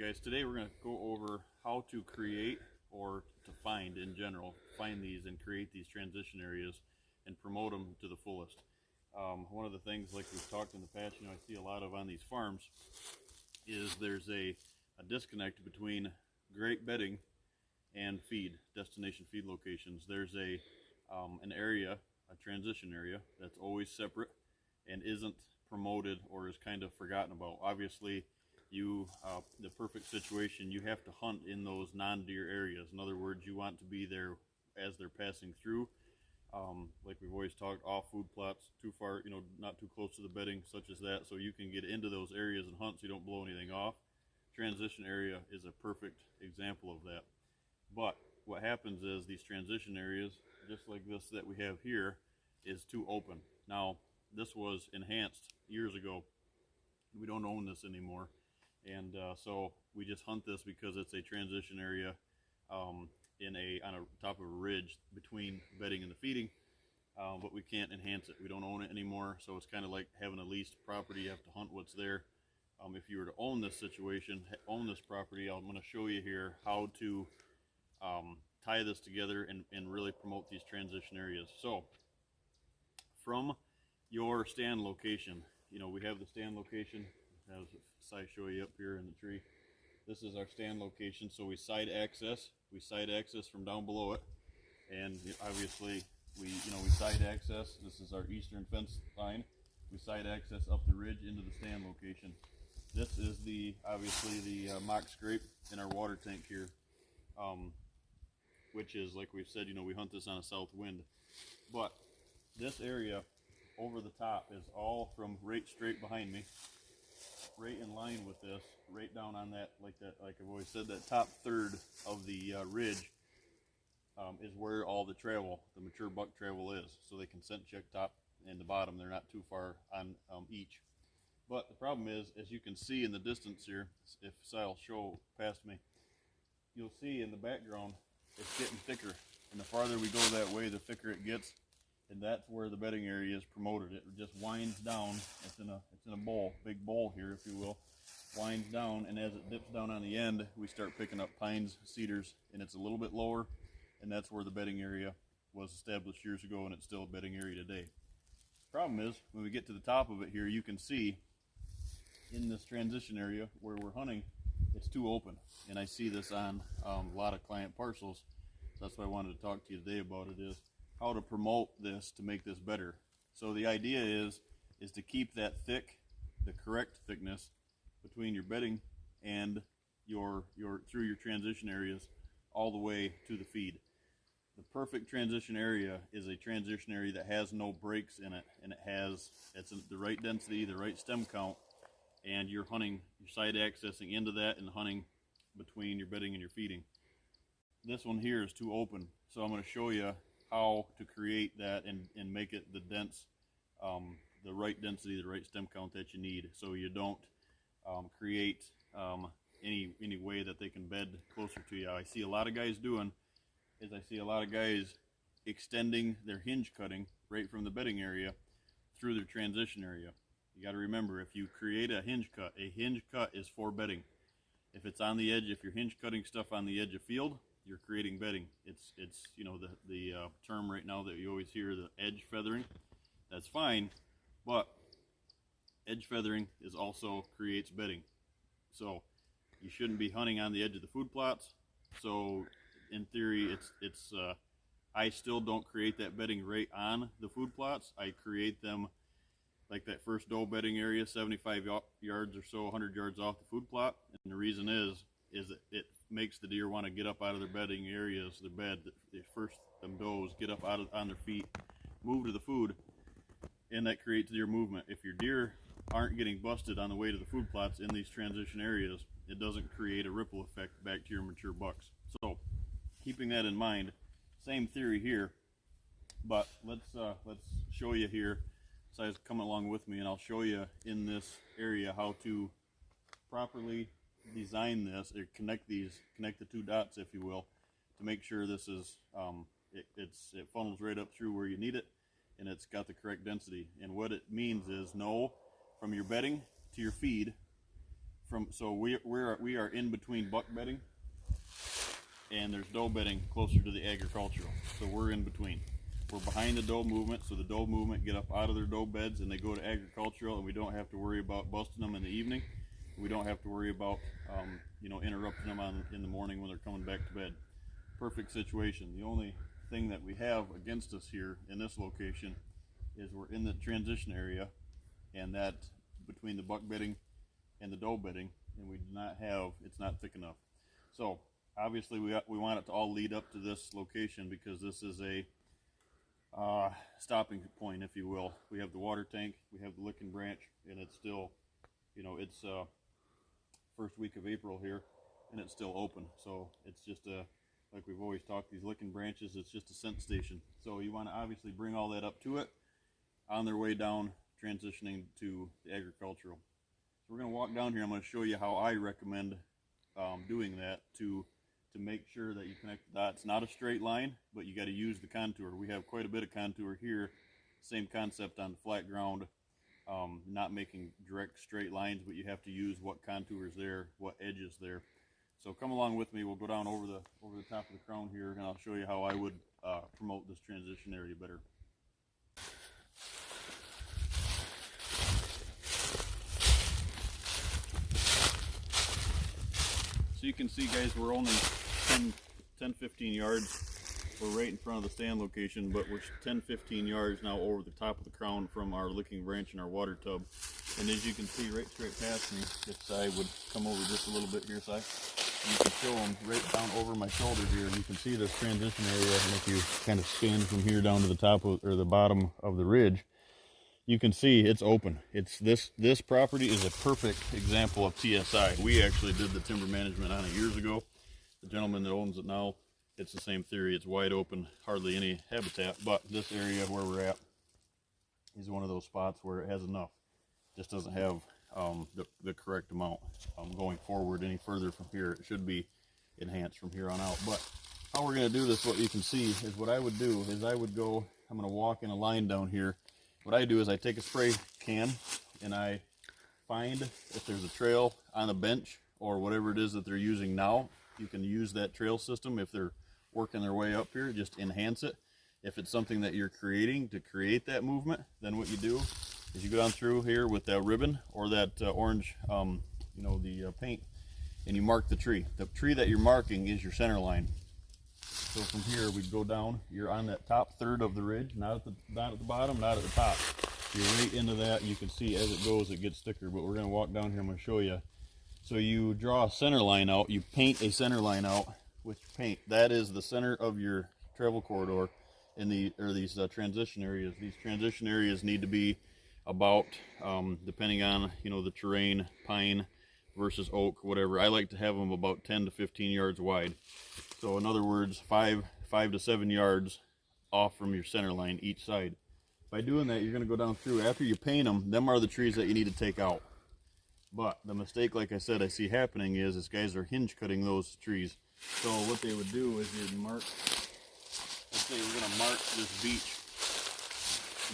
guys, today we're going to go over how to create or to find in general, find these and create these transition areas and promote them to the fullest. One of the things, like we've talked in the past, I see a lot of on these farms, is there's a disconnect between great bedding and destination feed locations. There's an area, a transition area, that's always separate and isn't promoted or is kind of forgotten about. Obviously, the perfect situation, you have to hunt in those non-deer areas. In other words, you want to be there as they're passing through. Like we've always talked, off food plots, too far, not too close to the bedding, such as that, so you can get into those areas and hunt so you don't blow anything off. Transition area is a perfect example of that. But what happens is these transition areas, just like this that we have here, is too open. Now, this was enhanced years ago. We don't own this anymore. And so we just hunt this because it's a transition area on top of a ridge between bedding and the feeding, but we can't enhance it. We don't own it anymore, so it's kind of like having a leased property. You have to hunt what's there. If you were to own this situation, own this property, I'm going to show you here how to tie this together and really promote these transition areas. So from your stand location, we have the stand location. As I show you up here in the tree, this is our stand location. So we side access from down below it, and obviously we side access. This is our eastern fence line. We side access up the ridge into the stand location. This is obviously the mock scrape in our water tank here, which is, like we've said, we hunt this on a south wind. But this area over the top is all from right straight behind me, right in line with this, right down on that, like I've always said, that top third of the ridge is where all the mature buck travel is. So they can scent check top and the bottom. They're not too far on each. But the problem is, as you can see in the distance here, if Si'll show past me, you'll see in the background it's getting thicker. And the farther we go that way, the thicker it gets. And that's where the bedding area is promoted. It just winds down. It's in a bowl, big bowl here, if you will. Winds down, and as it dips down on the end, we start picking up pines, cedars, and it's a little bit lower. And that's where the bedding area was established years ago, and it's still a bedding area today. Problem is, when we get to the top of it here, you can see in this transition area where we're hunting, it's too open. And I see this on a lot of client parcels. So that's why I wanted to talk to you today about it, is how to promote this to make this better. So the idea is to keep that the correct thickness between your bedding and through your transition areas all the way to the feed. The perfect transition area is a transition area that has no breaks in it, and it's the right density, the right stem count, and you're side accessing into that and hunting between your bedding and your feeding. This one here is too open, so I'm going to show you how to create that and make it the right density, the right stem count that you need, so you don't create any way that they can bed closer to you. I see a lot of guys extending their hinge cutting right from the bedding area through their transition area. You got to remember, if you create a hinge cut is for bedding. If it's on the edge, if you're hinge cutting stuff on the edge of field, you're creating bedding. It's the term right now that you always hear, the edge feathering. That's fine, but edge feathering also creates bedding. So you shouldn't be hunting on the edge of the food plots. So in theory, I still don't create that bedding right on the food plots. I create them like that first doe bedding area, 75 yards or so, 100 yards off the food plot. And the reason is that it makes the deer want to get up out of their bedding areas, their bed. Them does get up on their feet, move to the food, and that creates deer movement. If your deer aren't getting busted on the way to the food plots in these transition areas, it doesn't create a ripple effect back to your mature bucks. So keeping that in mind, same theory here, but let's show you here. So come along with me, and I'll show you in this area how to properly design this, or connect the two dots, if you will, to make sure this is it funnels right up through where you need it, and it's got the correct density. And what it means is, from your bedding to your feed, So we are in between buck bedding and there's doe bedding closer to the agricultural. So we're in between. We're behind the doe movement, so the doe movement get up out of their doe beds and they go to agricultural, and we don't have to worry about busting them in the evening. We don't have to worry about interrupting them in the morning when they're coming back to bed. Perfect situation. The only thing that we have against us here in this location is we're in the transition area, and that between the buck bedding and the doe bedding, and we do not have, it's not thick enough. So obviously we want it to all lead up to this location, because this is a stopping point, if you will. We have the water tank, we have the licking branch, and it's still, it's first week of April here, and it's still open. So it's just like we've always talked, these licking branches, it's just a scent station. So you want to obviously bring all that up to it on their way down, transitioning to the agricultural. So we're going to walk down here. I'm going to show you how I recommend doing that to make sure that you connect the dots. Not a straight line, but you got to use the contour. We have quite a bit of contour here. Same concept on the flat ground. Not making direct straight lines, but you have to use what contour is there, what edge is there. So come along with me. We'll go down over the top of the crown here, and I'll show you how I would promote this transition area better. So you can see, guys, we're only 10-15 yards. We're right in front of the stand location, but we're 10-15 yards now over the top of the crown from our licking branch and our water tub. And as you can see right straight past me, if Si would come over just a little bit here, Si, you can show them right down over my shoulder here, and you can see this transition area. And if you kind of scan from here down to the top of, or the bottom of the ridge, you can see it's open. It's this property is a perfect example of TSI. We actually did the timber management on it years ago. The gentleman that owns it now, it's the same theory. It's wide open, hardly any habitat, but this area where we're at is one of those spots where it has enough. Just doesn't have the correct amount going forward any further from here. It should be enhanced from here on out. But how we're going to do this, what you can see is what I would do is I'm going to walk in a line down here. What I do is I take a spray can and I find if there's a trail on a bench or whatever it is that they're using now. You can use that trail system if they're working their way up here, just enhance it. If it's something that you're creating to create that movement, then what you do is you go down through here with that ribbon or that orange, the paint, and you mark the tree. The tree that you're marking is your center line. So from here we go down. You're on that top third of the ridge, not at the bottom, not at the top. You're right into that. You can see as it goes, it gets thicker. But we're going to walk down here. I'm going to show you. So you draw a center line out. You paint a center line out with your paint. That is the center of your travel corridor in these transition areas. These transition areas need to be about, depending on the terrain, pine versus oak, whatever. I like to have them about 10 to 15 yards wide. So in other words, 5 to 7 yards off from your center line each side. By doing that, you're going to go down through. After you paint them are the trees that you need to take out. But the mistake, like I said, I see happening is guys are hinge cutting those trees. So what they would do is you'd mark, let's say we're going to mark this beach.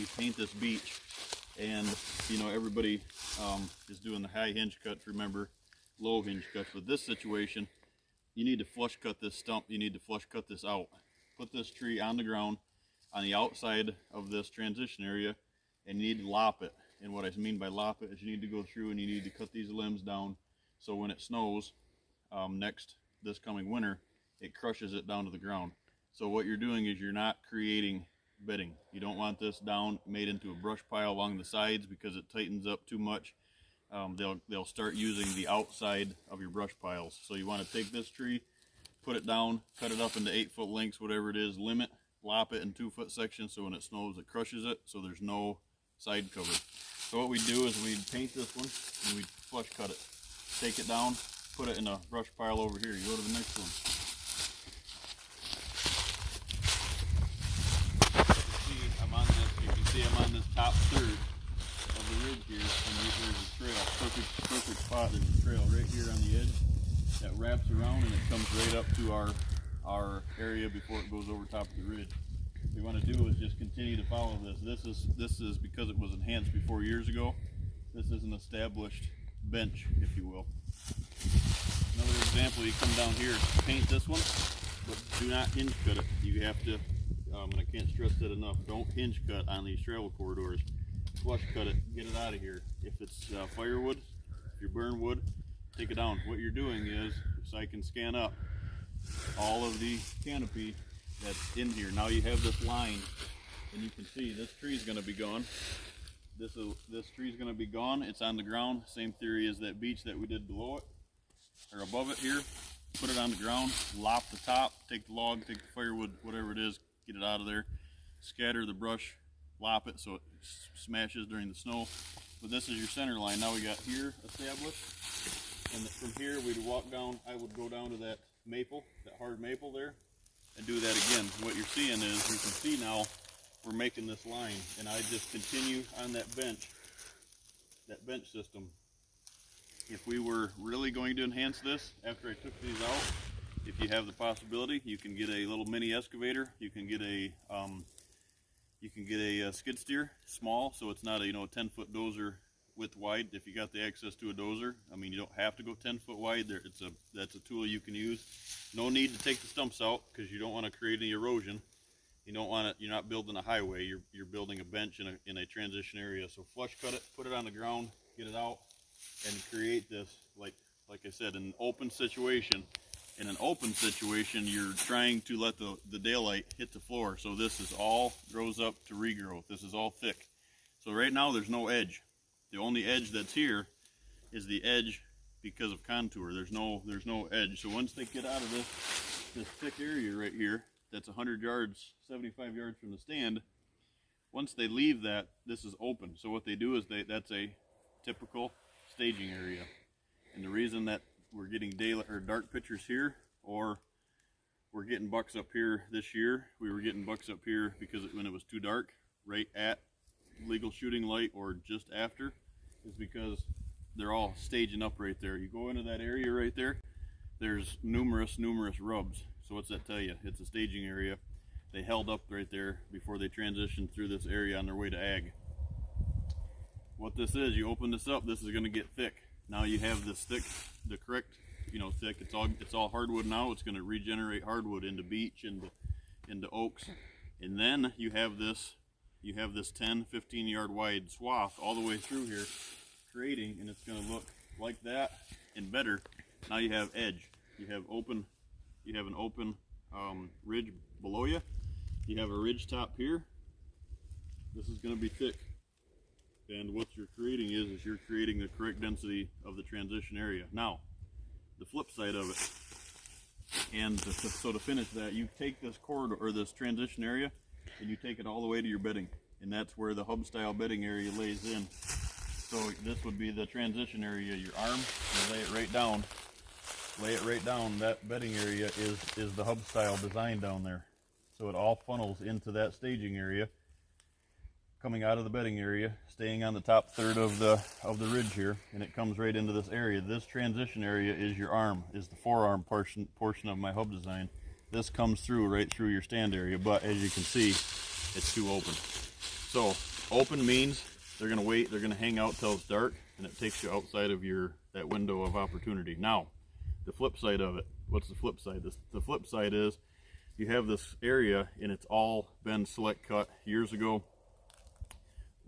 You paint this beach, and everybody is doing the high hinge cuts, remember, low hinge cuts. But this situation, you need to flush cut this stump, you need to flush cut this out. Put this tree on the ground on the outside of this transition area, and you need to lop it. And what I mean by lop it is you need to go through and you need to cut these limbs down, so when it snows this coming winter, it crushes it down to the ground. So what you're doing is you're not creating bedding. You don't want this down made into a brush pile along the sides, because it tightens up too much. They'll start using the outside of your brush piles. So you want to take this tree, put it down, cut it up into 8-foot lengths, whatever it is, limit, lop it in 2-foot sections, so when it snows it crushes it, so there's no side cover. So what we do is we paint this one and we flush cut it. Take it down, put it in a brush pile over here. You go to the next one. You can see I'm on this top third of the ridge here, and there's a trail, perfect spot. There's a trail right here on the edge that wraps around, and it comes right up to our area before it goes over top of the ridge. What we want to do is just continue to follow this. This is because it was enhanced before years ago. This is an established bench, if you will. Another example, you come down here, paint this one, but do not hinge cut it. You have to, and I can't stress that enough, don't hinge cut on these travel corridors. Flush cut it, get it out of here. If it's firewood, if you burn wood, take it down. What you're doing is, so I can scan up all of the canopy that's in here. Now you have this line, and you can see this tree is going to be gone. This tree is going to be gone. It's on the ground. Same theory as that beech that we did below it, or above it here. Put it on the ground, lop the top, take the log, take the firewood, whatever it is, get it out of there. Scatter the brush, lop it so it smashes during the snow. But this is your center line. Now we got here established, and from here we'd walk down. I would go down to that maple, that hard maple there, and do that again. What you're seeing is, you can see now we're making this line, and I just continue on that bench system. If we were really going to enhance this after I took these out, if you have the possibility, you can get a little mini excavator. You can get a skid steer, small, so it's not a 10-foot dozer width wide. If you got the access to a dozer, I mean, you don't have to go 10-foot wide. That's a tool you can use. No need to take the stumps out because you don't want to create any erosion. You don't want it. You're not building a highway. You're building a bench in a transition area. So flush cut it, put it on the ground, get it out, and create this, like I said, in an open situation. In an open situation, you're trying to let the daylight hit the floor. So this is all grows up to regrowth. This is all thick. So right now there's no edge. The only edge that's here is the edge because of contour. There's no edge. So once they get out of this thick area right here, that's 100 yards, 75 yards from the stand. Once they leave that, this is open. So what they do is that's a typical staging area. And the reason that we're getting daylight or dark pictures here, or we're getting bucks up here this year, we were getting bucks up here because when it was too dark, right at legal shooting light or just after, is because they're all staging up right there. You go into that area right there, there's numerous rubs. So what's that tell you? It's a staging area. They held up right there before they transitioned through this area on their way to ag. What this is, you open this up, this is going to get thick. Now you have this thick, the correct, thick. It's all hardwood now. It's going to regenerate hardwood into beech, into oaks, and then you have this 10, 15 yard wide swath all the way through here, creating, and it's going to look like that and better. Now you have edge. You have an open ridge below you. You have a ridge top here. This is going to be thick. And what you're creating is you're creating the correct density of the transition area. Now, the flip side of it, and so to finish that, you take this corridor or this transition area, and you take it all the way to your bedding, and that's where the hub style bedding area lays in. So this would be the transition area. Your arm, you lay it right down. Lay it right down. That bedding area is the hub style design down there. So it all funnels into that staging area, coming out of the bedding area, staying on the top third of the ridge here, and it comes right into this area. This transition area is your arm, is the forearm portion of my hub design. This comes through right through your stand area, but as you can see, it's too open. So open means they're going to wait, they're going to hang out till it's dark, and it takes you outside of that window of opportunity. Now, the flip side of it, what's the flip side? The flip side is you have this area, and it's all been select cut years ago,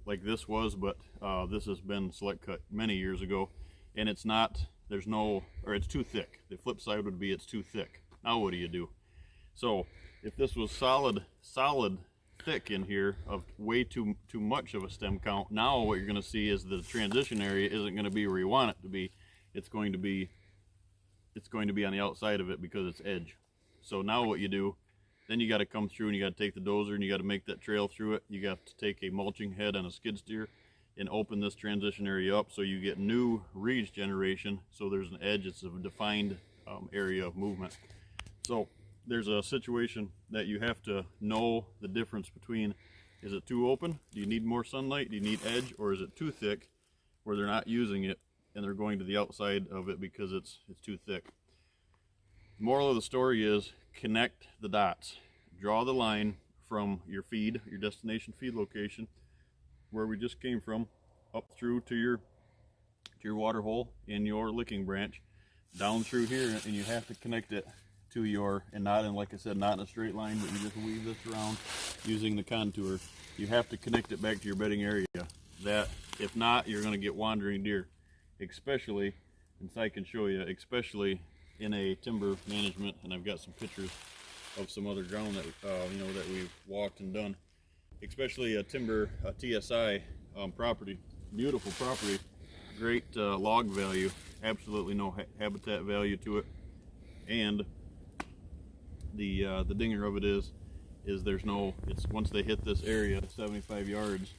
like this was, but this has been select cut many years ago, and it's not, it's too thick. The flip side would be it's too thick. Now what do you do? So if this was solid thick in here of way too much of a stem count, now what you're going to see is the transition area isn't going to be where you want it to be. It's going to be on the outside of it because it's edge. So now what you do, then you got to come through and you got to take the dozer and you got to make that trail through it. You got to take a mulching head on a skid steer and open this transition area up so you get new regeneration. So there's an edge. It's a defined area of movement. So there's a situation that you have to know the difference between, is it too open? Do you need more sunlight? Do you need edge? Or is it too thick where they're not using it and they're going to the outside of it because it's too thick? Moral of the story is connect the dots. Draw the line from your feed, your destination feed location, where we just came from, up through to your your water hole in your licking branch down through here, and you have to connect it to your, and not in, like I said, not in a straight line, but you just weave this around using the contour. You have to connect it back to your bedding area. That, if not, you're going to get wandering deer, especially, and I can show you, especially in a timber management, and I've got some pictures of some other ground that that we've walked and done, especially a timber TSI property. Beautiful property, great log value, absolutely no habitat value to it, and the dinger of it is there's no, it's once they hit this area 75 yards,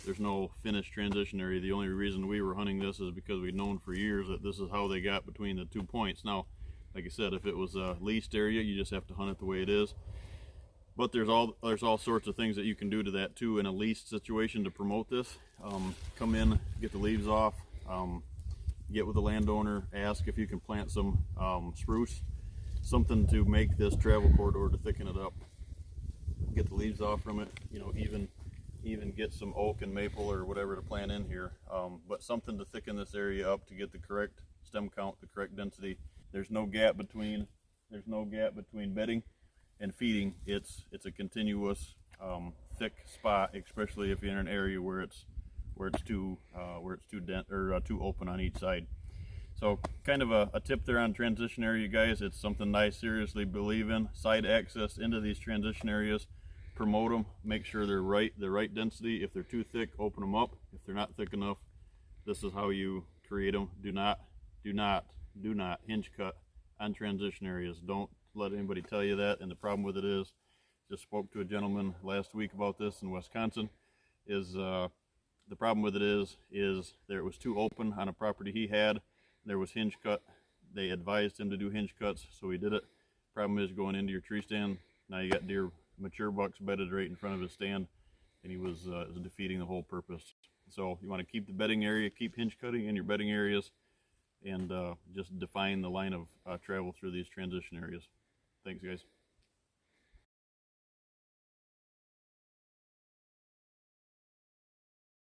there's no finished transition area. The only reason we were hunting this is because we'd known for years that this is how they got between the 2 points. Now, like I said, if it was a leased area, you just have to hunt it the way it is. But there's all sorts of things that you can do to that too in a leased situation to promote this. Come in, get the leaves off, get with the landowner, ask if you can plant some spruce, something to make this travel corridor to thicken it up. Get the leaves off from it, even get some oak and maple or whatever to plant in here, but something to thicken this area up to get the correct stem count, the correct density. There's no gap between bedding and feeding. It's a continuous thick spot, especially if you're in an area where it's too dense or too open on each side. So kind of a tip there on transition area, guys. It's something I seriously believe in. Side access into these transition areas, promote them, make sure they're the right density. If they're too thick, open them up. If they're not thick enough, this is how you create them. Do not hinge cut on transition areas. Don't let anybody tell you that. And the problem with it is, just spoke to a gentleman last week about this in Wisconsin, is the problem with it is there it was too open on a property he had. There was hinge cut. They advised him to do hinge cuts, so he did it. Problem is, going into your tree stand, now you got deer, mature bucks bedded right in front of his stand, and he was defeating the whole purpose. So you want to keep the bedding area, keep hinge cutting in your bedding areas, and just define the line of travel through these transition areas. Thanks, guys.